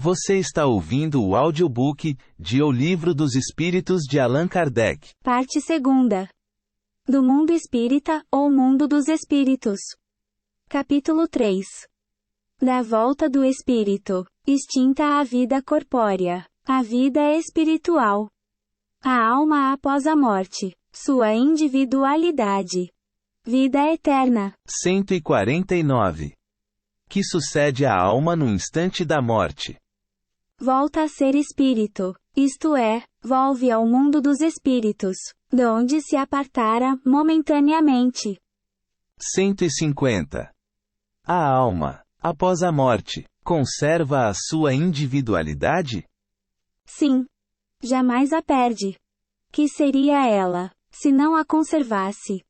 Você está ouvindo o audiobook de O Livro dos Espíritos de Allan Kardec. Parte 2. Do Mundo Espírita, ou Mundo dos Espíritos. Capítulo 3. Da volta do Espírito. Extinta a vida corpórea. A vida espiritual. A alma após a morte. Sua individualidade. Vida eterna. 149. Que sucede à alma no instante da morte? Volta a ser espírito, isto é, volve ao mundo dos espíritos, donde se apartara momentaneamente. 150. A alma, após a morte, conserva a sua individualidade? Sim. Jamais a perde. Que seria ela, se não a conservasse?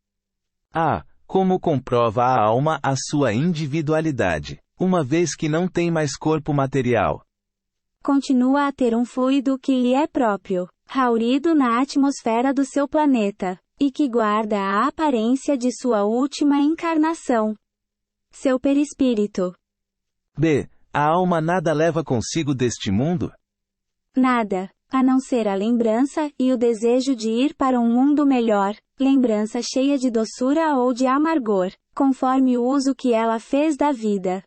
Como comprova a alma a sua individualidade, uma vez que não tem mais corpo material? Continua a ter um fluido que lhe é próprio, haurido na atmosfera do seu planeta, e que guarda a aparência de sua última encarnação. Seu perispírito. A alma nada leva consigo deste mundo? Nada, a não ser a lembrança e o desejo de ir para um mundo melhor, lembrança cheia de doçura ou de amargor, conforme o uso que ela fez da vida.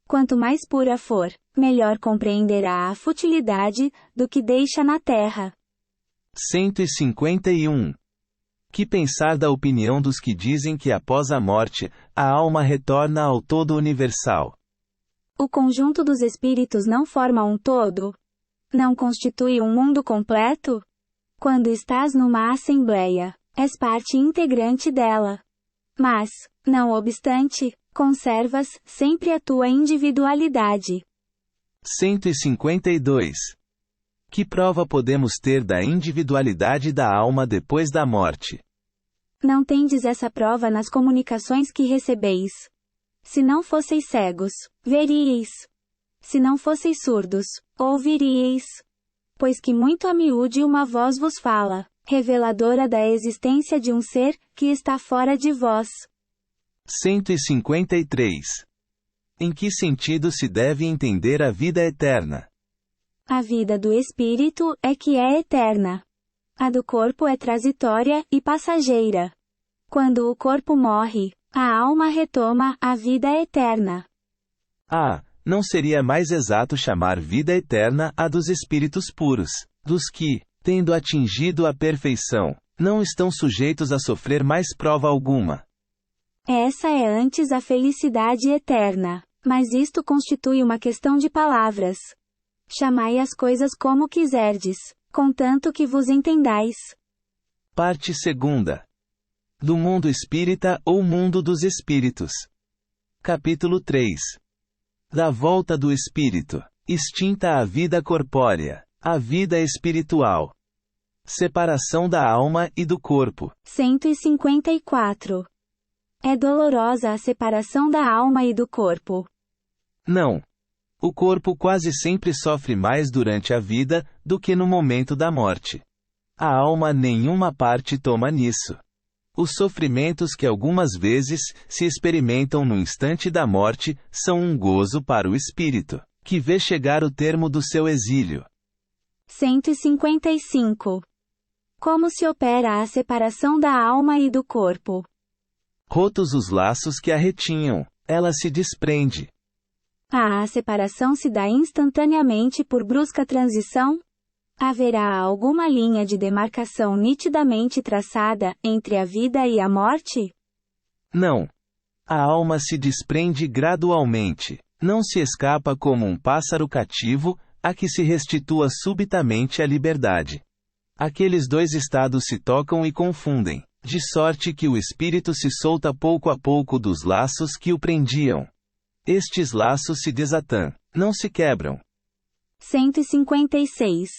Quanto mais pura for, melhor compreenderá a futilidade do que deixa na terra. 151. Que pensar da opinião dos que dizem que após a morte, a alma retorna ao todo universal? O conjunto dos espíritos não forma um todo? Não constitui um mundo completo? Quando estás numa assembleia, és parte integrante dela. Mas, não obstante, conservas sempre a tua individualidade. 152. Que prova podemos ter da individualidade da alma depois da morte? Não tendes essa prova nas comunicações que recebeis. Se não fosseis cegos, veríeis. Se não fosseis surdos, ouviríeis. Pois que muito a miúde uma voz vos fala, reveladora da existência de um ser que está fora de vós. 153. Em que sentido se deve entender a vida eterna? A vida do espírito é que é eterna. A do corpo é transitória e passageira. Quando o corpo morre, a alma retoma a vida eterna. Não seria mais exato chamar vida eterna a dos espíritos puros, dos que, tendo atingido a perfeição, não estão sujeitos a sofrer mais prova alguma? Essa é antes a felicidade eterna, mas isto constitui uma questão de palavras. Chamai as coisas como quiserdes, contanto que vos entendais. Parte 2. Do mundo espírita ou mundo dos espíritos. Capítulo 3. Da volta do espírito. Extinta a vida corpórea. A vida espiritual. Separação da alma e do corpo. 154. É dolorosa a separação da alma e do corpo. Não. O corpo quase sempre sofre mais durante a vida do que no momento da morte. A alma nenhuma parte toma nisso. Os sofrimentos que algumas vezes se experimentam no instante da morte são um gozo para o espírito, que vê chegar o termo do seu exílio. 155. Como se opera a separação da alma e do corpo? Rotos os laços que a retinham, ela se desprende. A separação se dá instantaneamente por brusca transição? Haverá alguma linha de demarcação nitidamente traçada entre a vida e a morte? Não. A alma se desprende gradualmente, não se escapa como um pássaro cativo, a que se restitua subitamente a liberdade. Aqueles dois estados se tocam e confundem, de sorte que o espírito se solta pouco a pouco dos laços que o prendiam. Estes laços se desatam, não se quebram. 156.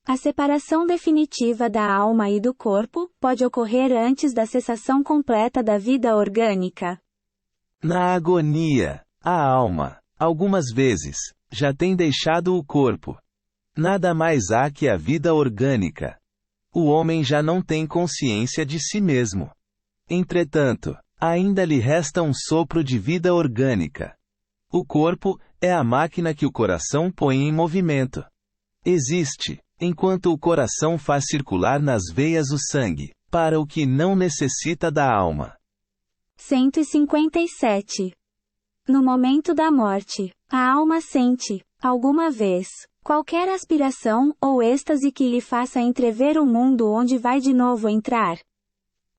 A separação definitiva da alma e do corpo pode ocorrer antes da cessação completa da vida orgânica. Na agonia, a alma, algumas vezes, já tem deixado o corpo. Nada mais há que a vida orgânica. O homem já não tem consciência de si mesmo. Entretanto, ainda lhe resta um sopro de vida orgânica. O corpo é a máquina que o coração põe em movimento. Existe, enquanto o coração faz circular nas veias o sangue, para o que não necessita da alma. 157. No momento da morte, a alma sente, alguma vez, qualquer aspiração ou êxtase que lhe faça entrever o mundo onde vai de novo entrar?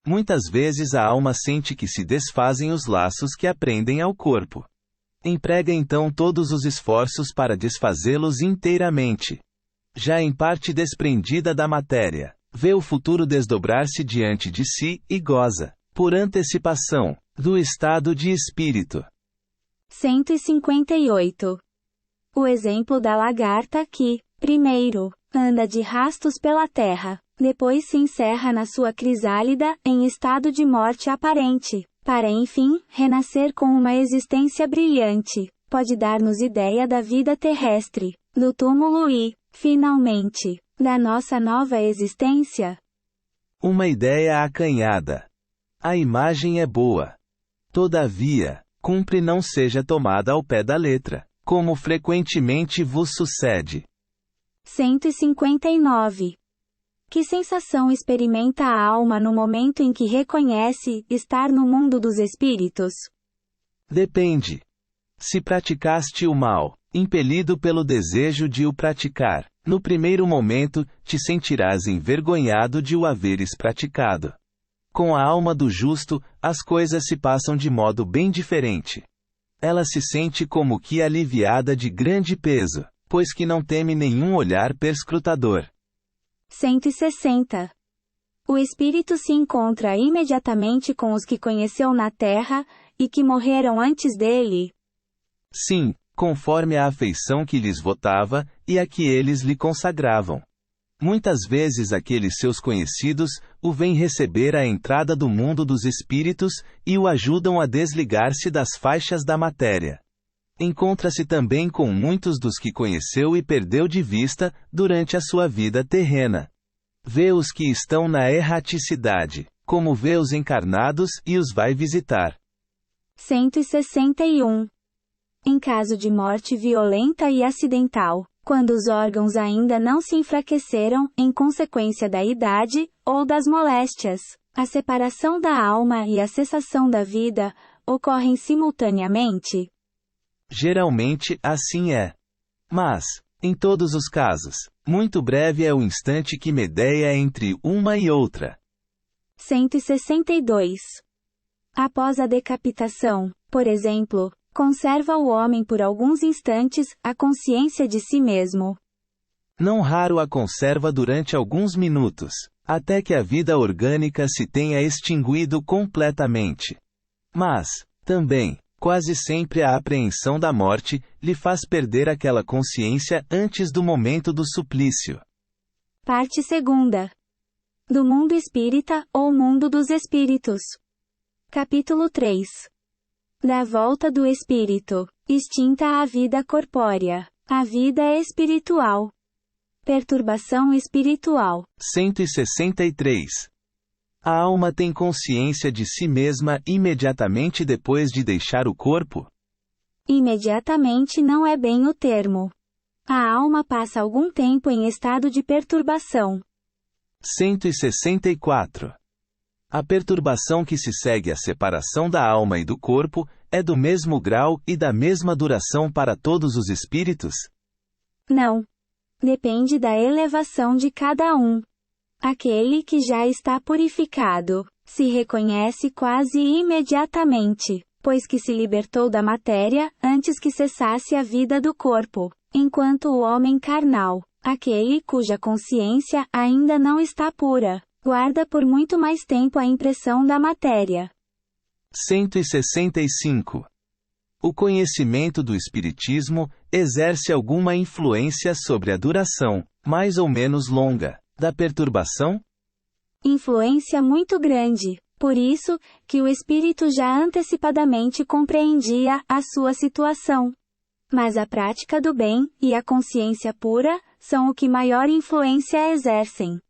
Muitas vezes a alma sente que se desfazem os laços que a prendem ao corpo. Emprega então todos os esforços para desfazê-los inteiramente. Já em parte desprendida da matéria, vê o futuro desdobrar-se diante de si e goza, por antecipação, do estado de espírito. 158. O exemplo da lagarta que, primeiro, anda de rastos pela terra, depois se encerra na sua crisálida, em estado de morte aparente, para enfim, renascer com uma existência brilhante, pode dar-nos ideia da vida terrestre, do túmulo e, finalmente, da nossa nova existência? Uma ideia acanhada. A imagem é boa. Todavia, cumpre não seja tomada ao pé da letra, como frequentemente vos sucede. 159. Que sensação experimenta a alma no momento em que reconhece estar no mundo dos espíritos? Depende. Se praticaste o mal, impelido pelo desejo de o praticar, no primeiro momento, te sentirás envergonhado de o haveres praticado. Com a alma do justo, as coisas se passam de modo bem diferente. Ela se sente como que aliviada de grande peso, pois que não teme nenhum olhar perscrutador. 160. O espírito se encontra imediatamente com os que conheceu na terra, e que morreram antes dele? Sim, conforme a afeição que lhes votava, e a que eles lhe consagravam. Muitas vezes aqueles seus conhecidos, o vêm receber à entrada do mundo dos espíritos, e o ajudam a desligar-se das faixas da matéria. Encontra-se também com muitos dos que conheceu e perdeu de vista, durante a sua vida terrena. Vê os que estão na erraticidade, como vê os encarnados e os vai visitar. 161. Em caso de morte violenta e acidental, quando os órgãos ainda não se enfraqueceram, em consequência da idade, ou das moléstias, a separação da alma e a cessação da vida, ocorrem simultaneamente? Geralmente assim é. Mas, em todos os casos, muito breve é o instante que medeia entre uma e outra. 162. Após a decapitação, por exemplo, conserva o homem por alguns instantes a consciência de si mesmo. Não raro a conserva durante alguns minutos, até que a vida orgânica se tenha extinguido completamente. Mas, também, quase sempre a apreensão da morte lhe faz perder aquela consciência antes do momento do suplício. Parte 2. Do mundo espírita ou mundo dos espíritos. Capítulo 3. Da volta do espírito, extinta a vida corpórea, a vida espiritual. Perturbação espiritual. 163. A alma tem consciência de si mesma imediatamente depois de deixar o corpo? Imediatamente não é bem o termo. A alma passa algum tempo em estado de perturbação. 164. A perturbação que se segue à separação da alma e do corpo, é do mesmo grau e da mesma duração para todos os espíritos? Não. Depende da elevação de cada um. Aquele que já está purificado, se reconhece quase imediatamente, pois que se libertou da matéria, antes que cessasse a vida do corpo, enquanto o homem carnal, aquele cuja consciência ainda não está pura, guarda por muito mais tempo a impressão da matéria. 165. O conhecimento do Espiritismo exerce alguma influência sobre a duração, mais ou menos longa, da perturbação? Influência muito grande, por isso, que o espírito já antecipadamente compreendia a sua situação. Mas a prática do bem, e a consciência pura, são o que maior influência exercem.